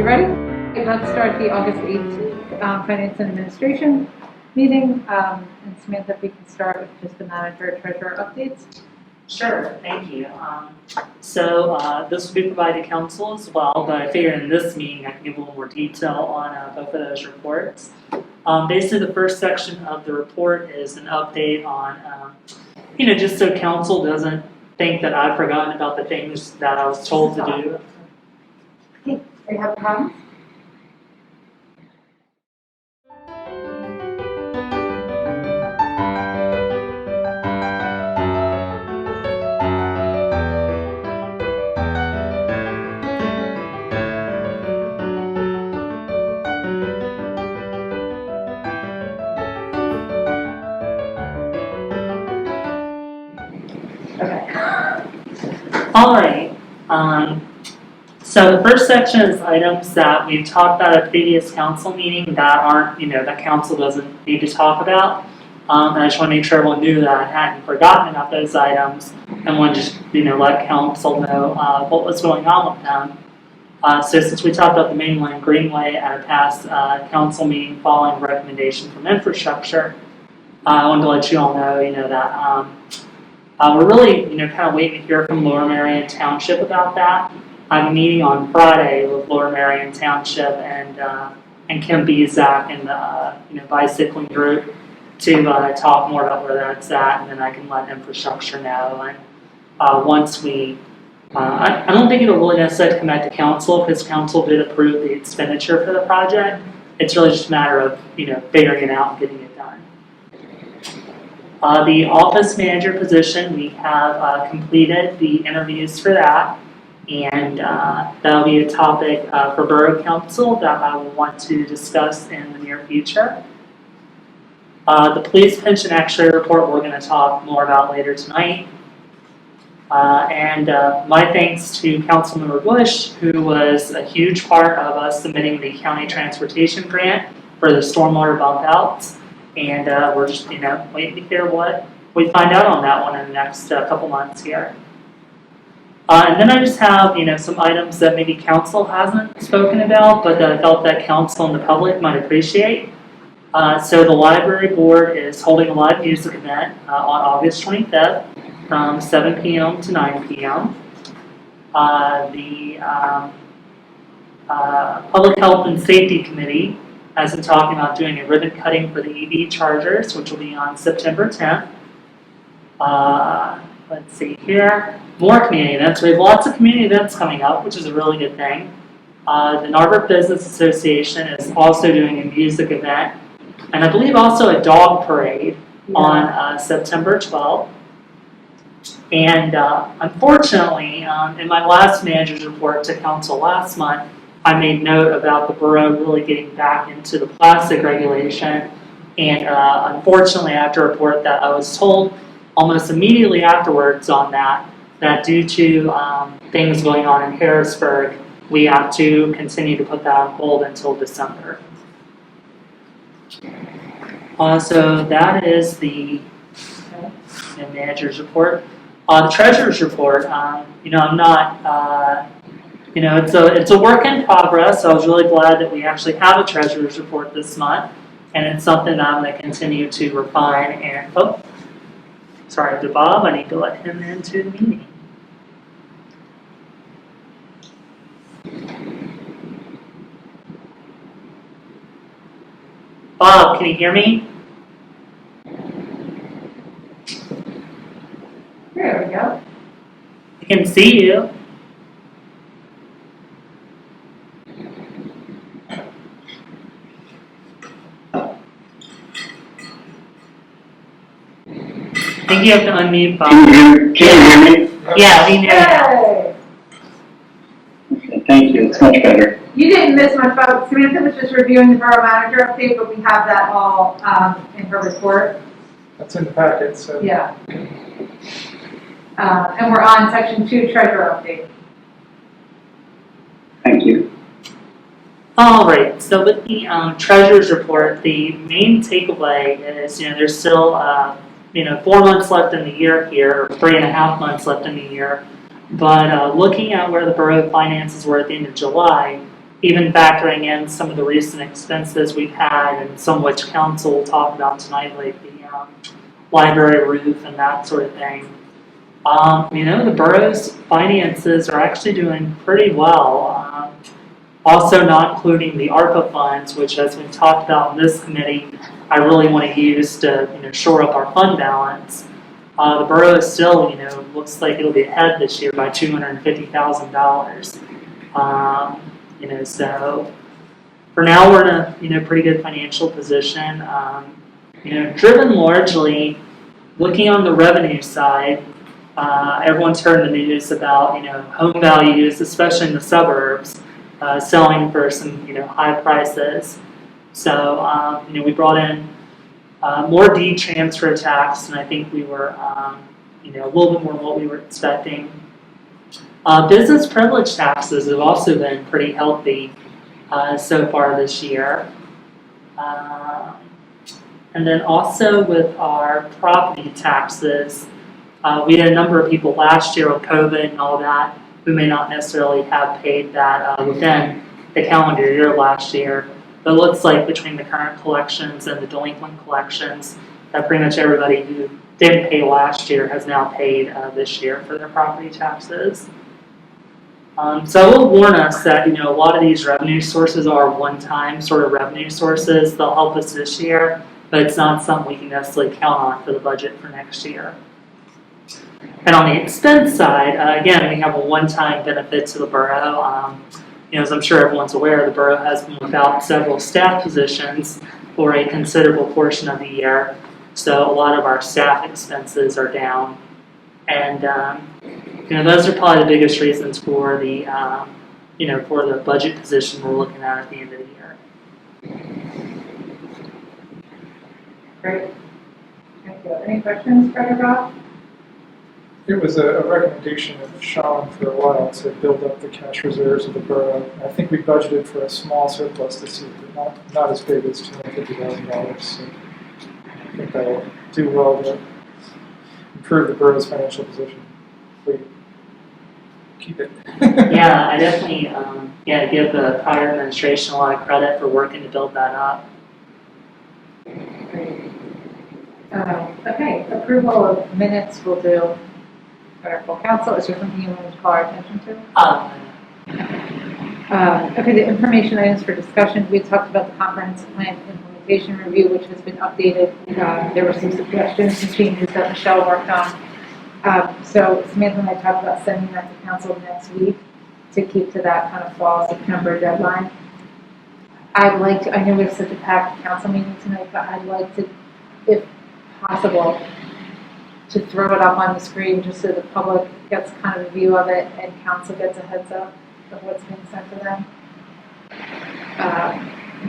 ready? Let's start the August 18th Finance and Administration meeting. And Samantha, if we can start with just the manager treasurer updates. Sure, thank you. This will be provided to council as well, but I figured in this meeting I can give a little more detail on both of those reports. Basically, the first section of the report is an update on, just so council doesn't think that I've forgotten about the things that I was told to do. Okay, do you have a problem? All right. So the first section is items that we've talked about at a previous council meeting that aren't, that council doesn't need to talk about. And I just want to make sure everyone knew that I hadn't forgotten about those items and want to just, let council know what was going on with them. So since we talked about the mainline greenway at a past council meeting following recommendation from infrastructure, I wanted to let you all know, that we're really, kind of waiting to hear from Lower Marion Township about that. I'm meeting on Friday with Lower Marion Township and Kim Bezak and the bicycling group to talk more about where that's at, and then I can let infrastructure know. And once we, I don't think it'll really necessarily come back to council because council did approve the expenditure for the project. It's really just a matter of figuring it out and getting it done. The office manager position, we have completed the interviews for that, and that'll be a topic for Borough Council that I will want to discuss in the near future. The police pension actuary report we're going to talk more about later tonight. And my thanks to Councilmember Bush, who was a huge part of us submitting the county transportation grant for the stormwater bump outs. And we're just, waiting to hear what we find out on that one in the next couple months here. And then I just have, some items that maybe council hasn't spoken about, but that I felt that council and the public might appreciate. So the library board is holding a live music event on August 25th from 7 p.m. to 9 p.m. The Public Health and Safety Committee has been talking about doing a ribbon cutting for the EV chargers, which will be on September 10th. Let's see here. More community events. We have lots of community events coming up, which is a really good thing. The Narberth Business Association is also doing a music event, and I believe also a dog parade on September 12th. And unfortunately, in my last manager's report to council last month, I made note about the borough really getting back into the plastic regulation, and unfortunately I have to report that I was told almost immediately afterwards on that due to things going on in Harrisburg, we have to continue to put that on hold until December. So that is the manager's report. The treasurer's report, I'm not, it's a work in progress, so I was really glad that we actually have a treasurer's report this month, and it's something that I'm going to continue to refine. And sorry to Bob, I need to let him into the meeting. Bob, can you hear me? There we go. I can see you. I think you have to unmute, Bob. Can you hear me? Yeah, we know. Hey! Okay, thank you. It's much better. You didn't miss much, but Samantha was just reviewing the borough manager update, but we have that all in her report. That's in the packet, so. Yeah. And we're on section 2, treasurer update. Thank you. All right, so with the treasurer's report, the main takeaway is, there's still, 4 months left in the year here, or 3.5 months left in the year. But looking at where the borough finances were at the end of July, even factoring in some of the recent expenses we've had and some which council will talk about tonight, like the library roof and that sort of thing. The borough's finances are actually doing pretty well. Also not including the ARPA funds, which as we talked about in this committee, I really want to use to shore up our fund balance. The borough is still, looks like it'll be ahead this year by $250,000. So for now we're in a pretty good financial position. Driven largely, looking on the revenue side, everyone's heard the news about home values, especially in the suburbs, selling for some high prices. So we brought in more deed transfer tax, and I think we were a little bit more than what we were expecting. Business privilege taxes have also been pretty healthy so far this year. And then also with our property taxes, we had a number of people last year with COVID and all that who may not necessarily have paid that within the calendar year last year. But it looks like between the current collections and the delinquent collections, that pretty much everybody who didn't pay last year has now paid this year for their property taxes. So I will warn us that a lot of these revenue sources are one-time sort of revenue sources. They'll help us this year, but it's not something we can necessarily count on for the budget for next year. And on the expense side, again, we have a one-time benefit to the borough. As I'm sure everyone's aware, the borough has been without several staff positions for a considerable portion of the year. So a lot of our staff expenses are down. And, those are probably the biggest reasons for the, for the budget position we're looking at the end of the year. Great. Thank you. Any questions, Fred or Rob? It was a recommendation of Sean for a while to build up the cash reserves of the borough. I think we budgeted for a small surplus this year, but not as big as $250,000. So I think that'll do well to improve the borough's financial position. We keep it. Yeah, I definitely give the prior administration a lot of credit for working to build that up. Great. Okay, approval of minutes we'll do. Our full council, is there something you want to call our attention to? Okay, the information items for discussion. We talked about the comprehensive plan implementation review, which has been updated. There were some suggestions and changes that Michelle worked on. So Samantha and I talked about sending that to council next week to keep to that kind of fall September deadline. I'd like to, I know we have such a packed council meeting tonight, but I'd like to, if possible, to throw it up on the screen just so the public gets kind of a view of it and council gets a heads up of what's being sent to them.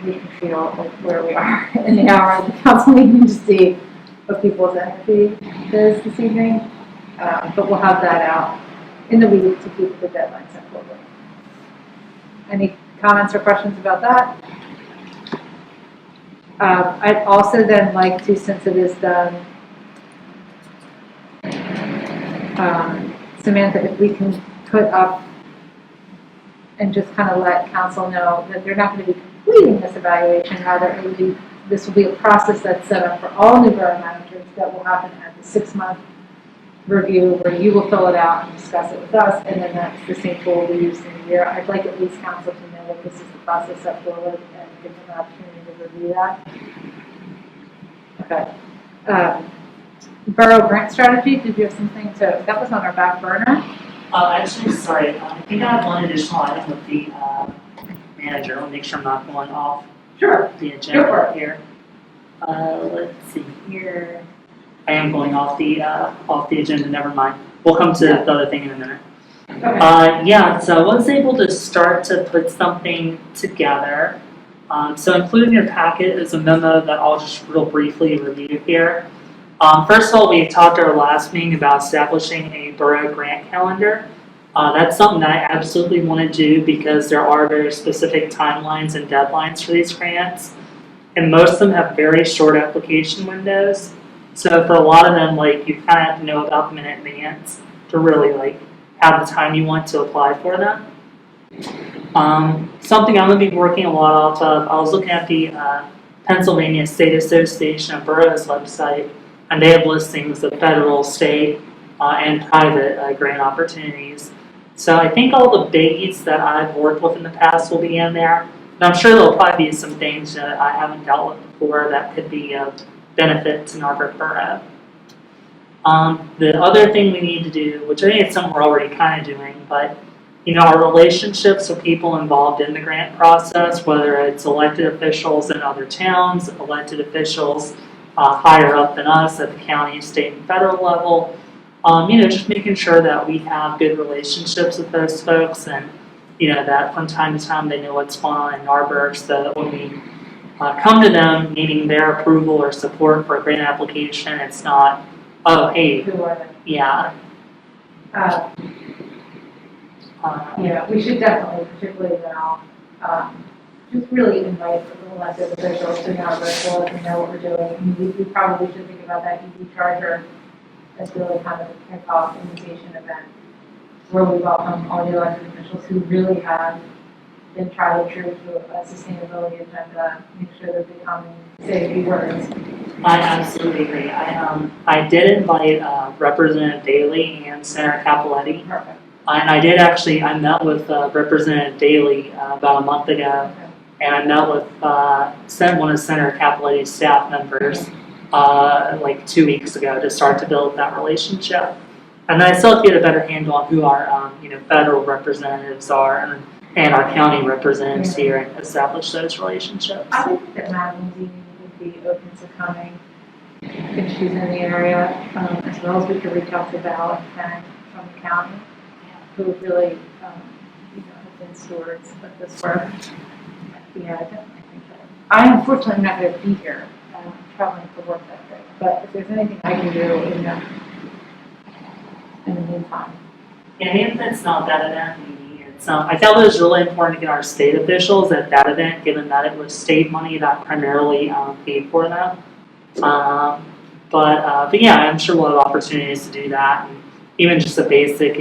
We can feel like where we are in the hour of the council meeting to see what people's energy is this evening. But we'll have that out in the week to keep the deadline set forward. Any comments or questions about that? I'd also then like to, since it is done, Samantha, if we can put up and just kind of let council know that they're not going to be completing this evaluation, rather this will be a process that's set up for all new borough managers that will happen at the 6-month review where you will fill it out and discuss it with us, and then that's the same tool we use in a year. I'd like at least council to know that this is the process set forward and give them an opportunity to review that. Okay. Borough grant strategy, did you have something to, that was on our back burner? Actually, sorry, I think I have one additional item with the manager. I'll make sure I'm not going off the agenda here. Let's see here. I am going off the agenda, never mind. We'll come to the other thing in a minute. Okay. So I was able to start to put something together. So included in your packet is a memo that I'll just real briefly review here. First of all, we talked at our last meeting about establishing a borough grant calendar. That's something that I absolutely want to do because there are very specific timelines and deadlines for these grants. And most of them have very short application windows. So for a lot of them, you kind of have to know about them in advance to really have the time you want to apply for them. Something I'm going to be working a lot off of, I was looking at the Pennsylvania State Association of Boroughs website, and they have listings of federal, state, and private grant opportunities. So I think all the biggies that I've worked with in the past will be in there. And I'm sure there'll probably be some things that I haven't dealt with before that could be of benefit to Narberth Borough. The other thing we need to do, which I think is something we're already kind of doing, but our relationships with people involved in the grant process, whether it's elected officials in other towns, elected officials higher up than us at the county, state, and federal level, just making sure that we have good relationships with those folks, and that from time to time they know what's going on in Narberth, so that when we come to them needing their approval or support for a grant application, it's not, oh, hey, Who are they? yeah. Yeah, we should definitely, particularly now, just really invite the elected officials to know that so let them know what we're doing. I mean, we probably should think about that EV charger as really kind of a kickoff invitation event where we welcome all the elected officials who really have been tried and true to a sustainability agenda, make sure that they come and say a few words. I absolutely agree. I did invite Representative Daley and Senator Capoletti. Perfect. And I met with Representative Daley about a month ago, and I met with one of Senator Capoletti's staff members like 2 weeks ago to start to build that relationship. And then I still have to get a better handle on who our federal representatives are and our county representatives here, and establish those relationships. I would think that Madeline Dean would be open to coming if she's in the area, as well as we could reach out to Val and from the county, who really, have been stewards of this work. Yeah, I definitely think that. I unfortunately am not going to be here. I'm traveling for work that day, but if there's anything I can do in the meantime. And even if it's not that event, I felt it was really important to get our state officials at that event, given that it was state money that primarily paid for them. But yeah, I'm sure we'll have opportunities to do that. And even just a basic,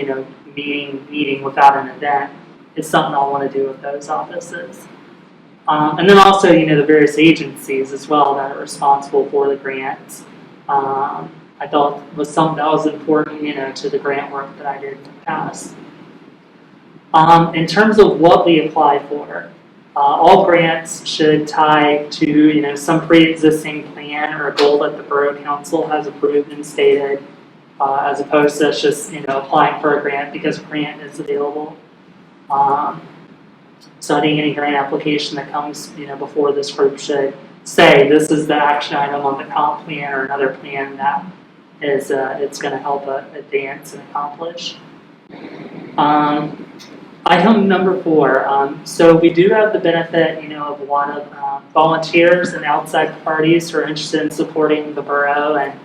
meeting without an event is something I'll want to do with those offices. And then also, the various agencies as well that are responsible for the grants. I thought was something that was important, to the grant work that I did in the past. In terms of what we apply for, all grants should tie to, some pre-existing plan or goal that the Borough Council has approved and stated, as opposed to just, applying for a grant because a grant is available. So I think any grant application that comes, before this group should say this is the action item on the comp plan or another plan that is it's going to help advance and accomplish. Item number 4. So we do have the benefit, of a lot of volunteers and outside parties who are interested in supporting the borough and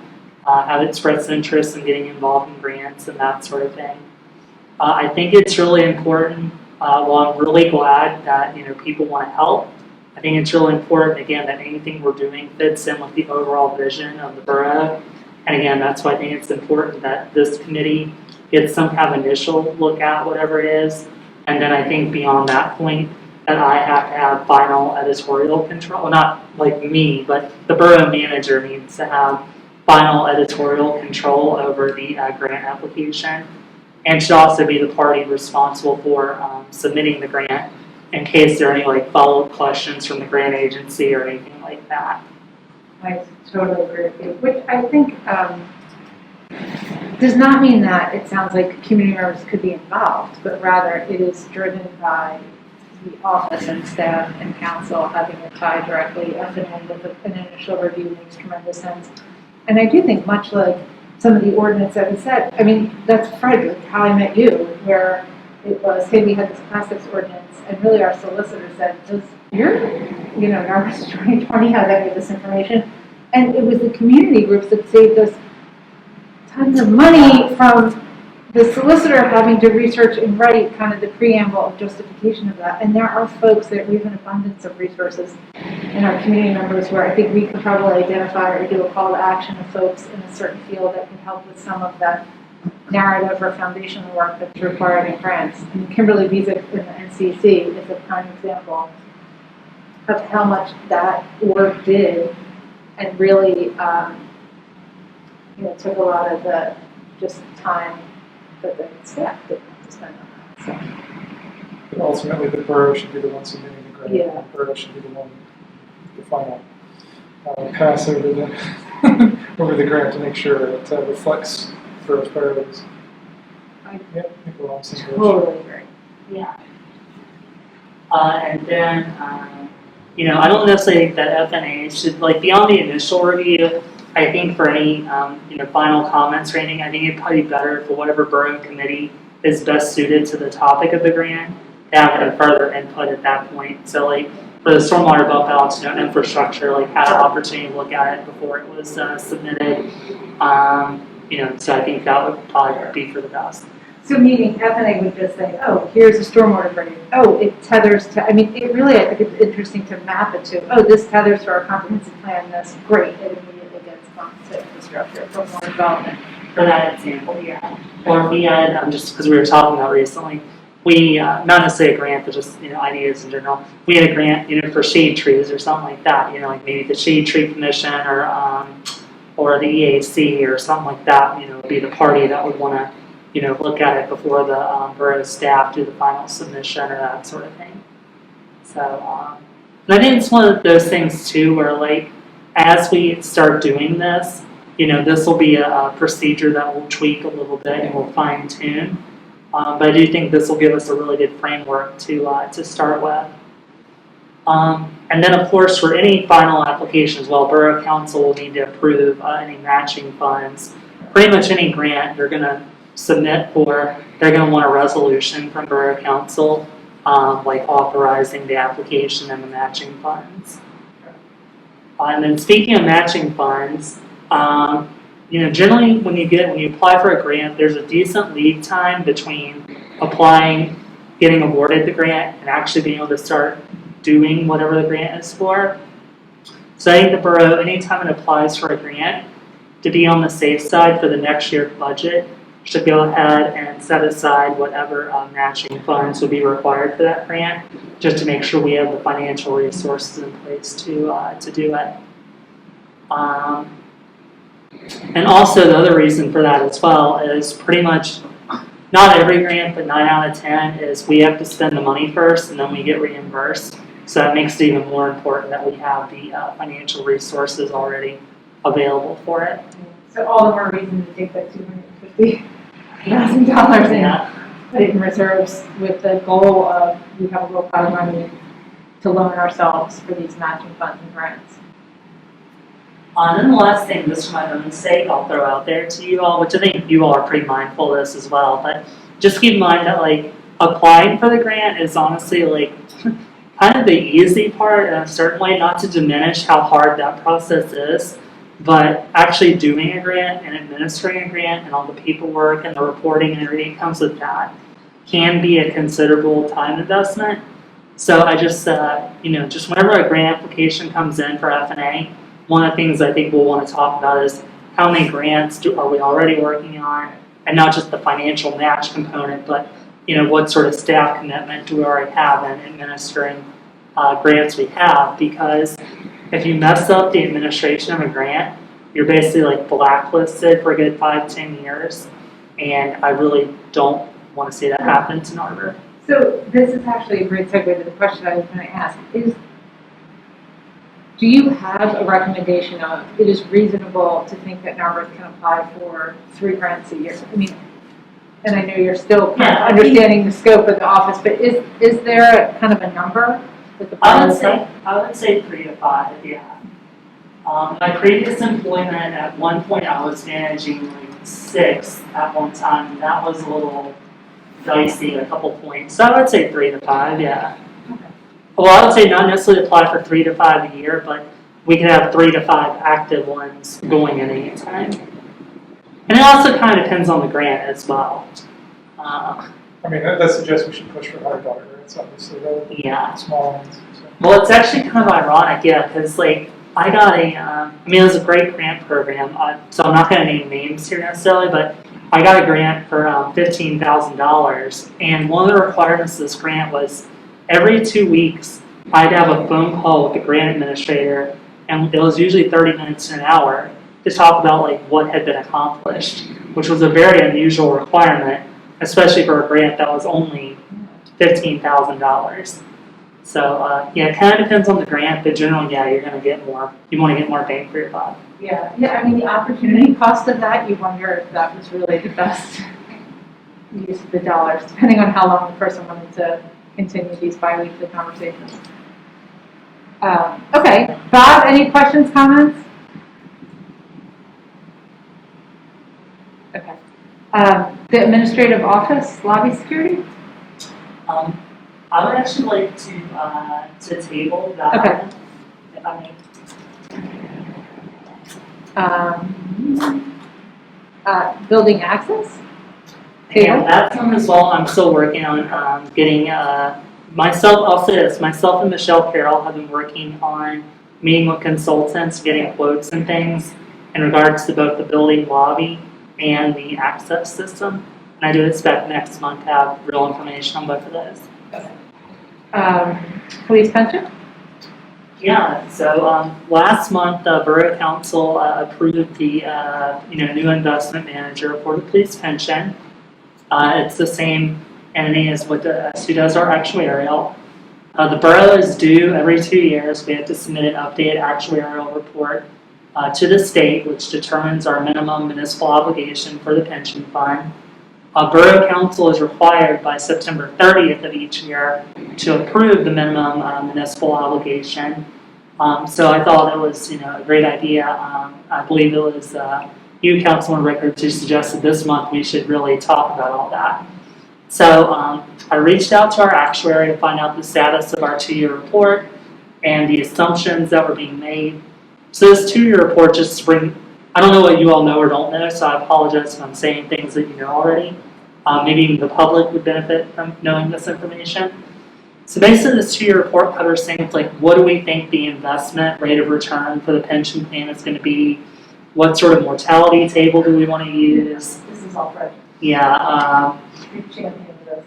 have expressed interest in getting involved in grants and that sort of thing. I think it's really important. Well, I'm really glad that people want to help. I think it's really important, again, that anything we're doing fits in with the overall vision of the borough. And again, that's why I think it's important that this committee gets some kind of initial look at whatever it is. And then I think beyond that point, that I have to have final editorial control. Well, not like me, but the borough manager needs to have final editorial control over the grant application, and should also be the party responsible for submitting the grant in case there are any follow-up questions from the grant agency or anything like that. I totally agree with you, which I think does not mean that it sounds like community members could be involved, but rather it is driven by the office and staff and council having it tied directly up and in with an initial review makes tremendous sense. And I do think much like some of the ordinance that we said, I mean, that's Frederick, how I met you, where it was, hey, we had this plastics ordinance, and really our solicitor said, does your, Narberth 2020 have any of this information? And it was the community groups that saved us tons of money from the solicitor having to research and write kind of the preamble of justification of that. And there are folks that we have an abundance of resources in our community members where I think we could probably identify or do a call to action of folks in a certain field that can help with some of that narrative or foundational work that's required in grants. And Kimberly Bezick in the NCC is a prime example of how much that work did and really, took a lot of the just time that the staff did to spend on that. So, But ultimately, the borough should be the one submitting the grant. Yeah. The borough should be the one, the final pass over the, over the grant to make sure it reflects borough's priorities. Yeah, I think we're all on the same page. totally agree. Yeah. And then, I don't necessarily think that FNA should, beyond the initial review, I think for any, final comments or anything, I think it'd probably be better for whatever borough committee is best suited to the topic of the grant to have kind of further input at that point. So for the stormwater bump outs, infrastructure, had an opportunity to look at it before it was submitted. So I think that would probably be for the best. So meaning FNA would just say, oh, here's a stormwater grant. Oh, it tethers to, I think it's interesting to map it to, oh, this tethers to our comprehensive plan, that's great. It immediately gets bumped to infrastructure for more development. For that example, yeah. Or if we had, just because we were talking about recently, we, not necessarily a grant, but just, ideas in general. We had a grant, for shade trees or something like that, like maybe the Shade Tree Commission or the EAC or something like that, would be the party that would want to, look at it before the borough staff do the final submission or that sort of thing. So, and I think it's one of those things too where as we start doing this, this will be a procedure that we'll tweak a little bit and we'll fine tune. But I do think this will give us a really good framework to start with. And then of course for any final applications, Borough Council will need to approve any matching funds. Pretty much any grant you're going to submit for, they're going to want a resolution from Borough Council, authorizing the application and the matching funds. And then speaking of matching funds, generally when you apply for a grant, there's a decent lead time between applying, getting awarded the grant, and actually being able to start doing whatever the grant is for. So I think the borough, anytime it applies for a grant, to be on the safe side for the next year's budget, should go ahead and set aside whatever matching funds would be required for that grant, just to make sure we have the financial resources in place to do it. And also the other reason for that as well is pretty much not every grant, but 9 out of 10 is we have to spend the money first and then we get reimbursed. So that makes it even more important that we have the financial resources already available for it. So all the more reason to take that $250,000 and put it in reserves with the goal of we have a little pot of money to loan ourselves for these matching funds and grants. And then the last thing, just for my own sake, I'll throw out there to you all, which I think you all are pretty mindful of this as well, but just keep in mind that applying for the grant is honestly kind of the easy part in a certain way, not to diminish how hard that process is, but actually doing a grant and administering a grant and all the paperwork and the reporting and everything that comes with that can be a considerable time investment. So I just, just whenever a grant application comes in for FNA, one of the things I think we'll want to talk about is how many grants are we already working on, and not just the financial match component, but what sort of staff commitment do we already have in administering grants we have, because if you mess up the administration of a grant, you're basically blacklisted for a good 5-10 years, and I really don't want to see that happen to Narber. So this is actually a great segue to the question I was going to ask. Do you have a recommendation of it is reasonable to think that Narberth can apply for 3 grants a year? I mean, and I know you're still kind of understanding the scope of the office, but is there a kind of a number that the I would say 3 to 5, yeah. My previous employment, at one point I was managing 6 at one time, and that was a little dicey at a couple points. So I would say 3 to 5, yeah. Okay. Well, I would say not necessarily apply for 3 to 5 a year, but we could have 3 to 5 active ones going at any time. And it also kind of depends on the grant as well. That suggests we should push for higher dollar grants, obviously, rather than Yeah. small ones. So. Well, it's actually kind of ironic, yeah, because I got it was a great grant program, so I'm not going to name names here necessarily, but I got a grant for $15,000, and one of the requirements of this grant was every 2 weeks I'd have a phone call with the grant administrator, and it was usually 30 minutes to an hour to talk about like what had been accomplished, which was a very unusual requirement, especially for a grant that was only $15,000. So it kind of depends on the grant, but generally, you're going to get more. You want to get more bang for your buck. Yeah, I mean, the opportunity cost of that, you wonder if that was really the best use of the dollars, depending on how long the person wanted to continue these bi-weekly conversations. Okay, Bob, any questions, comments? Okay. The administrative office, lobby security? I would actually like to table that. Okay. If I may. Building access? And that's one as well. I'm still working on getting myself. I'll say this: myself and Michelle Carroll have been working on meeting with consultants, getting quotes and things in regards to both the building lobby and the access system. And I do expect next month to have real information on both of those. Police pension? Yeah, so last month the Borough Council approved the new investment manager for the police pension. It's the same entity as who does our actuarial. The borough is due every 2 years. We have to submit an updated actuarial report to the state, which determines our minimum municipal obligation for the pension fund. Borough Council is required by September 30th of each year to approve the minimum municipal obligation. So I thought it was, a great idea. I believe it was you, Councilman Rickard, who suggested this month we should really talk about all that. So I reached out to our actuary to find out the status of our 2-year report and the assumptions that were being made. So this 2-year report just I don't know what you all know or don't know, so I apologize if I'm saying things that you know already. Maybe even the public would benefit from knowing this information. So basically this 2-year report covers things like what do we think the investment rate of return for the pension plan is going to be, what sort of mortality table do we want to use. This is all fresh. Yeah. Champion this.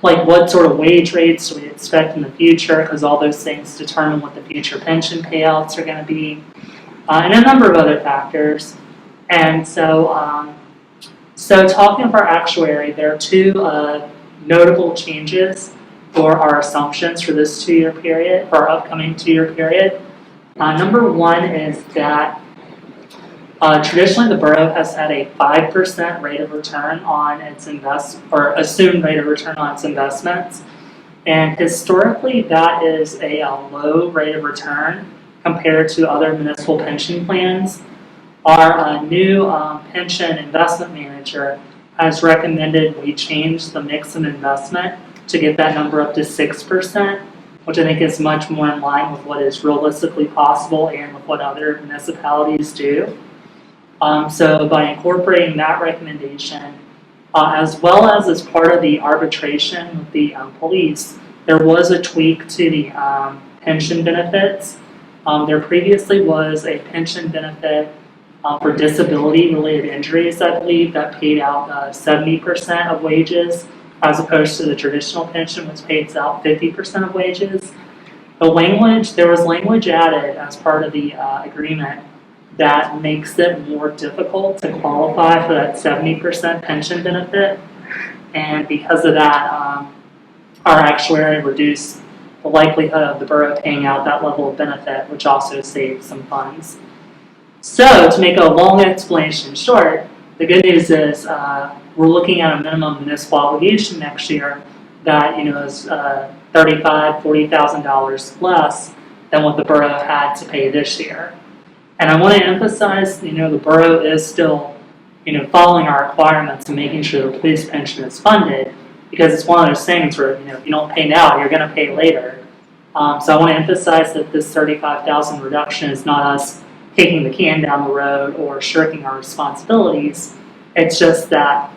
Like what sort of wage rates do we expect in the future, because all those things determine what the future pension payouts are going to be. And a number of other factors. And so talking with our actuary, there are 2 notable changes for our assumptions for this 2-year period, for our upcoming 2-year period. Number 1 is that traditionally the borough has had a 5% rate of return on its assumed rate of return on its investments. And historically that is a low rate of return compared to other municipal pension plans. Our new pension investment manager has recommended we change the mix of investment to get that number up to 6%, which I think is much more in line with what is realistically possible and with what other municipalities do. So by incorporating that recommendation, as well as part of the arbitration with the police, there was a tweak to the pension benefits. There previously was a pension benefit for disability-related injuries, I believe, that paid out 70% of wages, as opposed to the traditional pension, which pays out 50% of wages. There was language added as part of the agreement that makes it more difficult to qualify for that 70% pension benefit. And because of that, our actuary reduced the likelihood of the borough paying out that level of benefit, which also saves some funds. So, to make a long explanation short, the good news is we're looking at a minimum municipal obligation next year that is $35,000, $40,000 less than what the borough had to pay this year. And I want to emphasize, the borough is still, following our requirements and making sure the police pension is funded, because it's one of those things where, if you don't pay now, you're going to pay later. So I want to emphasize that this $35,000 reduction is not us kicking the can down the road or shirking our responsibilities. It's just that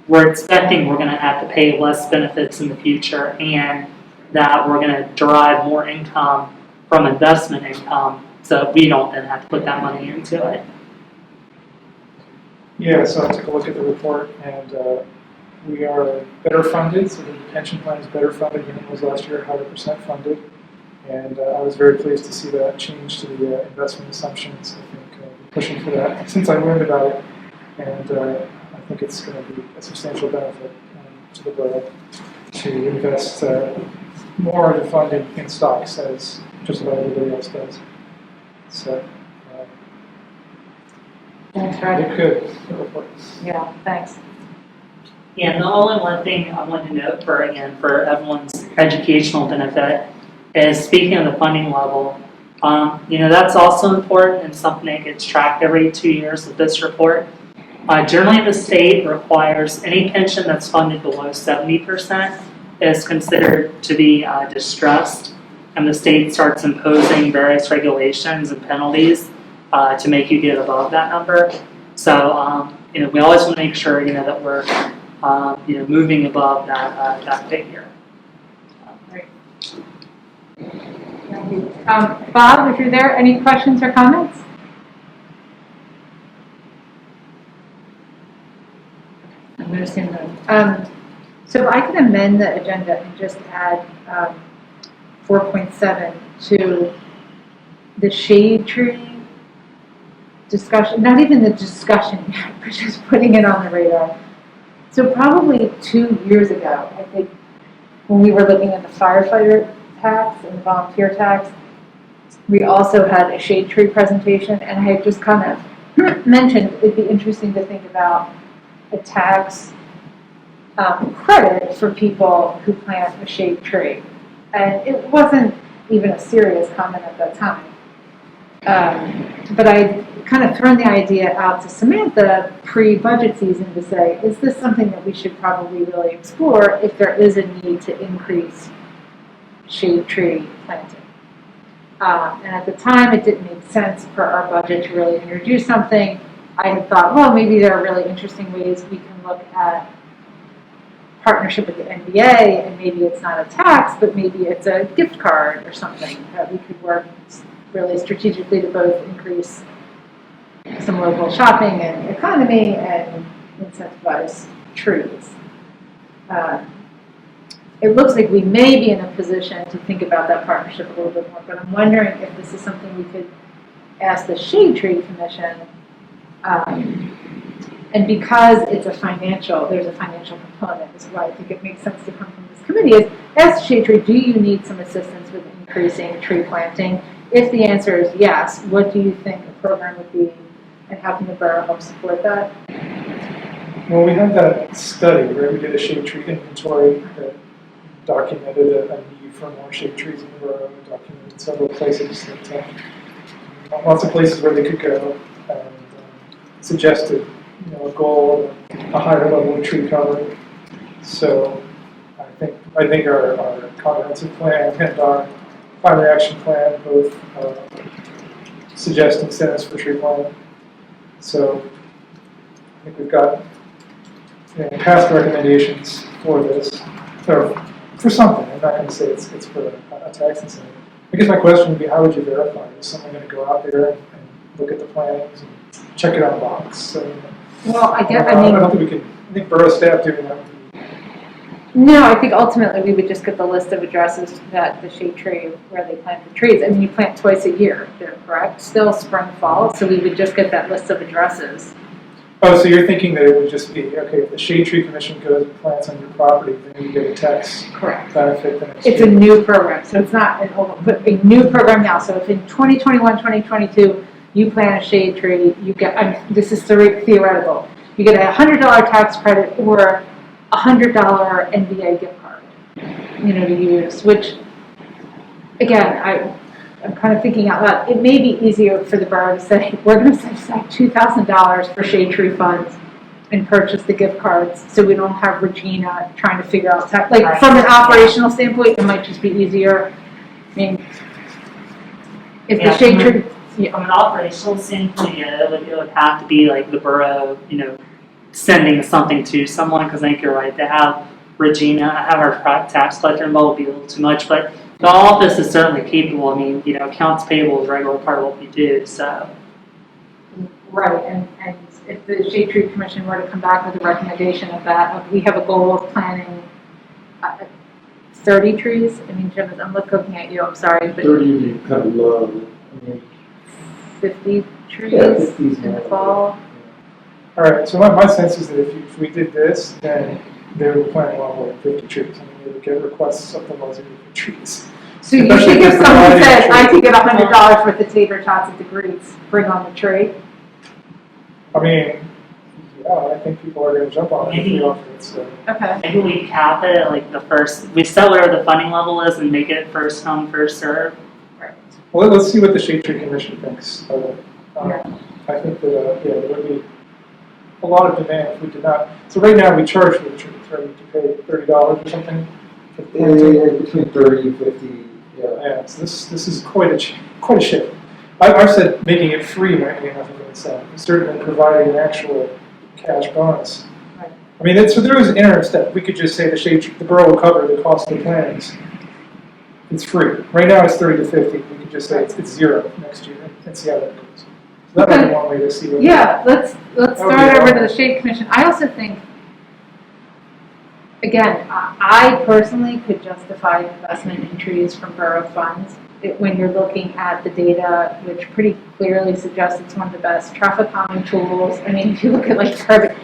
we're expecting we're going to have to pay less benefits in the future, and that we're going to derive more income from investment income so we don't then have to put that money into it. Yeah, so I took a look at the report, and we are better funded, so the pension plan is better funded than it was last year, 100% funded. And I was very pleased to see that change to the investment assumptions. I think pushing for that since I learned about it, and I think it's going to be a substantial benefit to the borough to invest more of the funding in stocks as just about everybody else does. So Thanks, Roger. it could. Report. Yeah, thanks. Yeah, and the only one thing I want to note for everyone's educational benefit is speaking of the funding level, that's also important and something that gets tracked every 2 years with this report. Generally, the state requires any pension that's funded below 70% is considered to be distressed, and the state starts imposing various regulations and penalties to make you get above that number. So, we always want to make sure, that we're, moving above that figure. Great. Thank you. Bob, if you're there, any questions or comments? I'm going to assume none. So if I can amend the agenda and just add 4.7 to the shade tree discussion, not even the discussion yet, but just putting it on the radar. So probably 2 years ago, I think, when we were looking at the firefighter tax and the volunteer tax, we also had a shade tree presentation, and I had just kind of mentioned it'd be interesting to think about a tax credit for people who plant a shade tree. And it wasn't even a serious comment at that time. But I kind of thrown the idea out to Samantha pre-budget season to say, is this something that we should probably really explore if there is a need to increase shade tree planting? And at the time, it didn't make sense per our budget to really introduce something. I had thought, well, maybe there are really interesting ways we can look at partnership with the NBA, and maybe it's not a tax, but maybe it's a gift card or something that we could work really strategically to both increase some local shopping and economy and incentivize trees. It looks like we may be in a position to think about that partnership a little bit more, but I'm wondering if this is something we could ask the Shade Tree Commission. And because there's a financial component, is why I think it makes sense to come from this committee, is ask Shade Tree, do you need some assistance with increasing tree planting? If the answer is yes, what do you think a program would be, and how can the borough help support that? Well, we had that study, right? We did a shade tree inventory that documented a need for more shade trees in the borough, and documented several places that, lots of places where they could go, and suggested, a goal of a higher level of tree cover. So I think our comprehensive plan and our climate action plan both suggest incentives for tree planting. So I think we've got past recommendations for this, or for something. I'm not going to say it's for a tax incentive. I guess my question would be, how would you verify? Is someone going to go out there and look at the plans and check it on a box? So, Well, I don't think we can. I think borough staff doing that would be. No, I think ultimately we would just get the list of addresses that the shade tree, where they plant the trees. I mean, you plant twice a year, they're correct? Still spring, fall, so we would just get that list of addresses. Oh, so you're thinking that it would just be, okay, if the Shade Tree Commission goes and plants on your property, then you get a tax Correct. benefit the next It's year. a new program, so it's not an old, but a new program now. So if in 2021, 2022, you plant a shade tree, you get, this is theoretical, you get a $100 tax credit or a $100 NBA gift card, to use, which, again, I'm kind of thinking out loud. It may be easier for the borough to say, we're going to set aside $2,000 for shade tree funds and purchase the gift cards, so we don't have Regina trying to figure out, from an operational standpoint, it might just be easier. I mean, if the shade tree... From an operational standpoint, it would have to be like the borough, sending something to someone, because I think you're right, to have Regina, have our tax collector involved would be a little too much, but The office is certainly capable. I mean, accounts payable is a regular part of what we do, so. Right, and if the Shade Tree Commission were to come back with a recommendation of that, we have a goal of planting 30 trees. I mean, Jim, I'm looking at you, I'm sorry, but 30 would be kind of low. I mean, 50 trees Yeah, 50 is in the more. fall. All right, so my sense is that if we did this, then they were planting a lot more than 50 trees. I mean, they would get requests of the ones that for trees. So you Especially think if if they're someone providing said, a I tree. could get $100 worth of tater tots at the Greeks, bring on the tree? I mean, yeah, I think people are going to jump on it if we offer it, so. Okay. Maybe we cap it at like we set whatever the funding level is and make it first come, first serve. Right. Well, let's see what the Shade Tree Commission thinks. Yeah. I think that, there would be a lot of demand if we did not. So right now, we charge for the trees, right? You pay $30 or something for the planting. between 30 and 50, yeah. Yeah, so this is quite a shift. I've said making it free might be enough of an incentive, certainly providing an actual cash bonus. Right. I mean, so there is an interim step. We could just say the borough will cover the cost of the plantings. It's free. Right now it's 30 to 50. We could just say it's zero next year and see how that goes. So that might be one way to see what. Yeah, let's would start be over to awesome. the Shade Commission. I also think, again, I personally could justify investment in trees from borough funds when you're looking at the data, which pretty clearly suggests it's one of the best traffic calming tools. I mean, if you look at like carbon,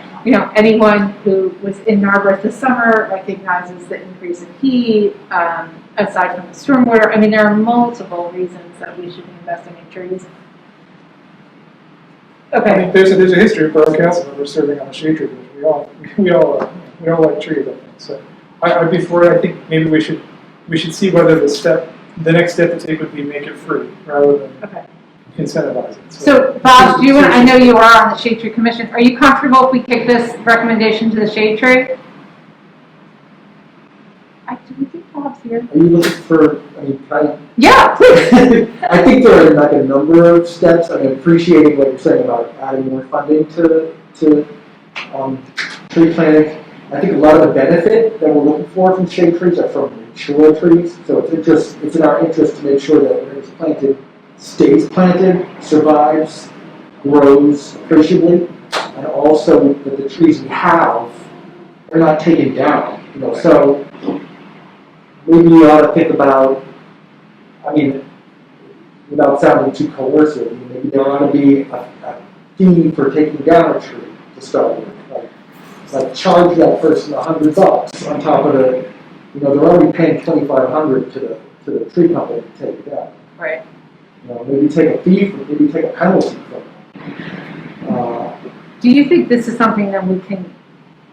anyone who was in Narberth this summer recognizes the increase in heat, aside from the stormwater. I mean, there are multiple reasons that we should be investing in trees. I Okay. mean, there's a history of borough council members serving on the Shade Tree Commission. We all like trees, I think. So I'd be for it. I think maybe we should see whether the next step to take would be make it free rather than Okay. incentivize it. So, Bob, I know you are on the Shade Tree Commission. Are you comfortable if we kick this recommendation to the Shade Tree? Do we think Bob's here? Are you looking for, I mean, Yeah, please. I think there are like a number of steps. I mean, appreciating what you're saying about adding more funding to tree planting. I think a lot of the benefit that we're looking for from shade trees are from mature trees. So it's in our interest to make sure that when it's planted, stays planted, survives, grows appreciably, and also that the trees we have are not taken down. So maybe you ought to think about, I mean, without sounding too coercive, maybe there ought to be a fee for taking down a tree to start with. Like charge that person $100 on top of they're already paying $2,500 to the tree company to take it down. Right. Maybe take a fee, maybe take a penalty from it. Do you think this is something that we can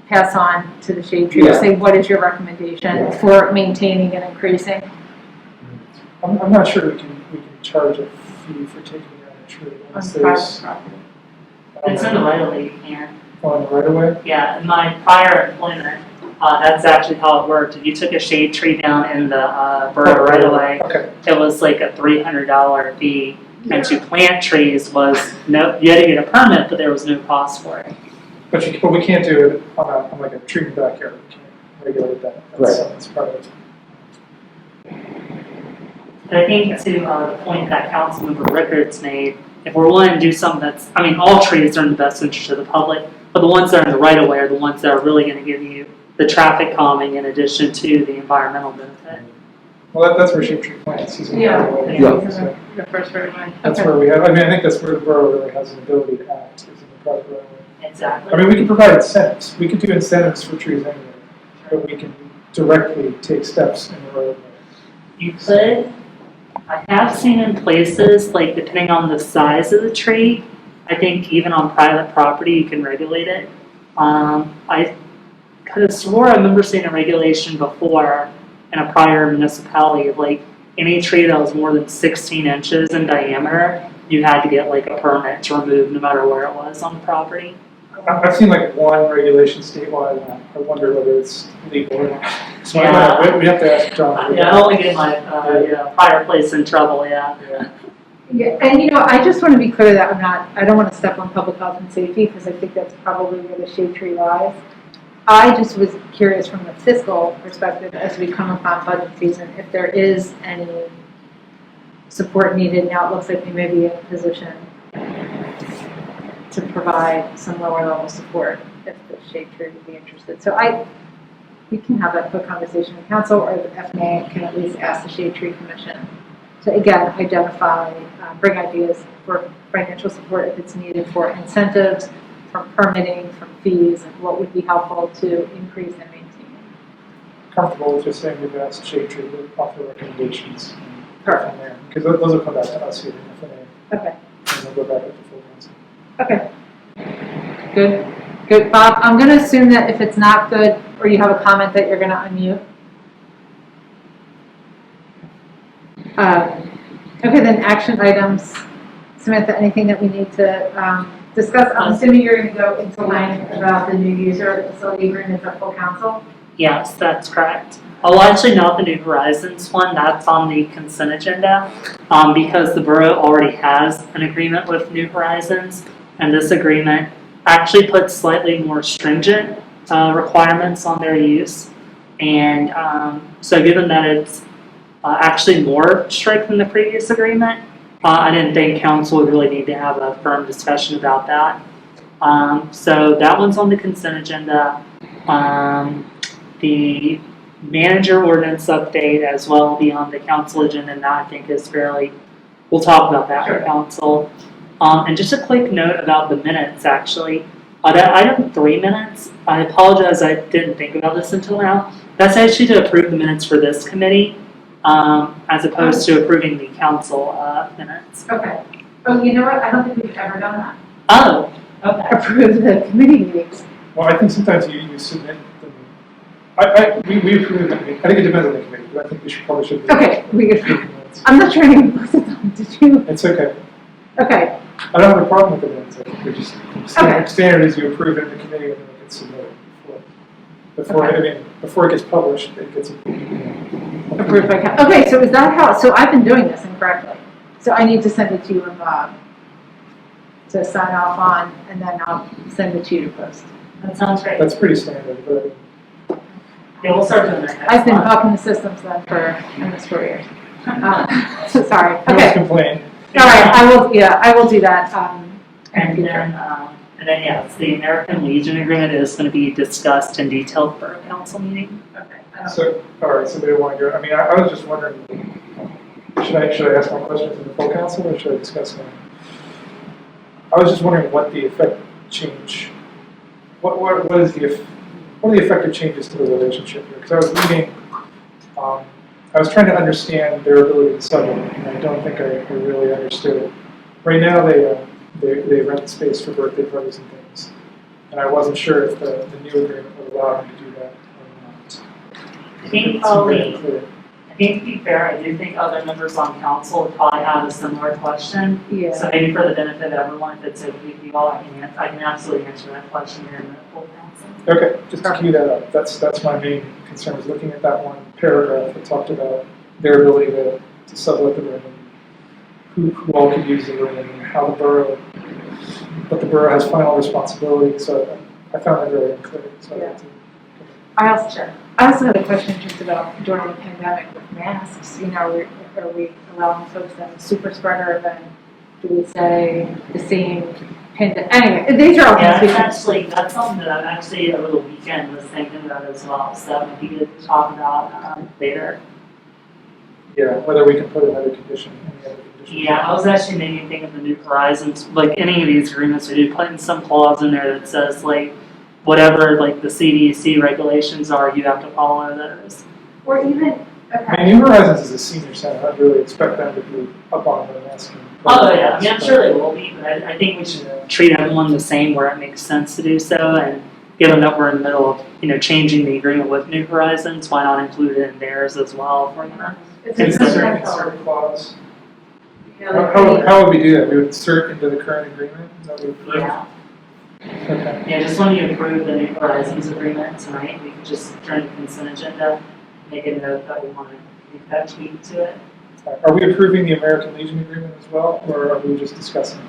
pass on to the Shade Tree? Yeah. Say, what is your recommendation Yeah. for maintaining and increasing? I'm not sure we can charge a fee for taking down a tree. On unless private there's- property. It's in the right of way, you can. On the right of way? Yeah, in my prior employment, that's actually how it worked. If you took a shade tree down in the borough right of way, Okay. it was like a $300 fee. And to plant trees was you had to get a permit, but there was no cost for it. But we can't do it on like a tree in the backyard. We can't regulate that. That's part of it. But I think to the point that Councilmember Rickards made, if we're willing to do something that's, I mean, all trees are in the best interest of the public, but the ones that are in the right of way are the ones that are really going to give you the traffic calming in addition to the environmental benefit. Well, that's where Shakepeare plants. Is in the right of way. Yeah. So The first right of way. that's Okay. where we have. I mean, I think that's where the borough really has an ability to act. Is in the private right of way. Exactly. I mean, we can provide incentives. We can do incentives for trees anyway, but we can directly take steps in the right of way. You could. I have seen in places, like depending on the size of the tree, I think even on private property you can regulate it. I could have swore I remember seeing a regulation before in a prior municipality of like any tree that was more than 16 inches in diameter, you had to get like a permit to remove no matter where it was on the property. I've seen like one regulation statewide, and I wonder whether it's legal or not. So Yeah. we have to ask John. Yeah, I don't want to get my prior place in trouble, yeah. Yeah. Yeah, and I just want to be clear that I don't want to step on public health and safety because I think that's probably where the shade tree lies. I just was curious from the fiscal perspective as we come upon budget season, if there is any support needed. Now it looks like we may be in a position to provide some lower level support if the Shakepeare would be interested. So we can have a quick conversation with council, or the FMA can at least ask the Shakepeare Commission to again identify, bring ideas for financial support if it's needed for incentives, from permitting, from fees, and what would be helpful to increase and maintain. Comfortable with just saying we've asked Shakepeare to offer recommendations. Perfect. From there, because those will come back to us here in FMA, Okay. and we'll go back up to full council. Okay. Good. Bob, I'm going to assume that if it's not good or you have a comment that you're going to unmute. Okay, then action items. Samantha, anything that we need to discuss? I'm assuming you're going to go into line about the new user facility agreement at full council. Yes, that's correct. Oh, actually not the New Horizons one, that's on the consent agenda, because the borough already has an agreement with New Horizons, and this agreement actually puts slightly more stringent requirements on their use. And so given that it's actually more strict than the previous agreement, I didn't think council would really need to have a firm discussion about that. So that one's on the consent agenda. The manager ordinance update as well will be on the council agenda, and that I think is fairly, we'll talk about that with council. And just a quick note about the minutes actually. That item 3 minutes, I apologize, I didn't think about this until now. That's actually to approve the minutes for this committee, as opposed to approving the council minutes. Okay. Oh, you know what? I don't think we've ever done that. Oh, okay. Approve the committee meetings. Well, I think sometimes you submit them. We approve them. I think it depends on the committee, but I think we probably should. Okay, I'm not trying to impose it on. Did you? It's okay. Okay. I don't have a problem with the minutes. I think we just, Okay. standard is you approve it in the committee and then it gets submitted before, Okay. I mean, before it gets published, it gets approved. Approved by council. Okay, so is that how, so I've been doing this incorrectly. So I need to send it to you and Bob to sign off on, and then I'll send it to you to post. That sounds great. That's pretty standard, but Yeah, we'll start doing that next I've been month. talking to systems then for almost 4 years. So sorry. no one's Okay. complaining. All right, I will do that. And then yes, the American Legion agreement is going to be discussed in detail for a council meeting. Okay. So, all right, somebody want to go, I mean, I was just wondering, should I ask my questions in the full council or should I discuss them? I was just wondering what the effect change, what are the effective changes to the relationship here? Because I was reading, I was trying to understand their ability to sublet, and I don't think I really understood it. Right now, they rent the space for birthday parties and things, and I wasn't sure if the new agreement would allow them to do that or not. I think probably, I think to be fair, I do think other members on council would probably have a similar question. Yeah. So maybe for the benefit of everyone, if it's okay with you all, I can absolutely answer that question here in the full council. Okay, just to cue that up, that's my main concern, was looking at that one paragraph that talked about their ability to sublet the room, who all could use the room, and how the borough has final responsibility, so I found that very unclear, so I'd like to. I also had a question just about during the pandemic with masks. You know, are we allowing folks to have a super spreader event? Do we say the same pandemic? Anyway, these are all Yeah, things that's something that I'm actually over the weekend was thinking about as well, so that would be good to talk about later. Yeah, whether we can put another condition, any other condition. Yeah, I was actually maybe thinking of the New Horizons, like any of these agreements, we do put in some clause in there that says like, whatever like the CDC regulations are, you have to follow those. or even, I okay. mean, New Horizons is a senior center, I'd really expect them to be up on the masking. Oh yeah, I mean I'm sure they will be, but I think we should treat everyone the same where it makes sense to do so, and given that we're in the middle of, changing the agreement with New Horizons, why not include it in theirs as well for them? It's Insert clause. How would we do that? We would insert into the current agreement? Is that what we approve? Yeah. Okay. Yeah, just when you approve the New Horizons agreement tonight, we can just turn the consent agenda, make a note that we want to make that tweak to it. Are we approving the American Legion agreement as well, or are we just discussing?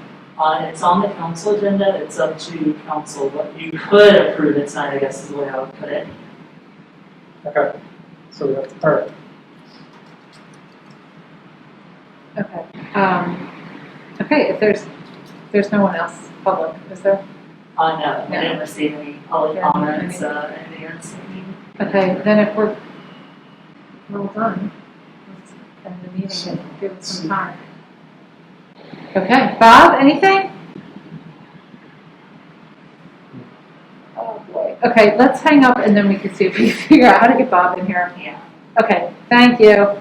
It's on the council agenda, it's up to council, but you could approve it tonight, I guess is the way I would put it. Okay, so we have to, all right. Okay. Okay, if there's no one else public, is there? No, I No. didn't receive any public Yeah, comments, anything. anything else. Okay, then if we're well done, let's end the meeting and give it some time. Okay, Bob, anything? Oh, boy. Okay, let's hang up and then we can see if we can figure out how to get Bob in here. Yeah. Okay, thank you.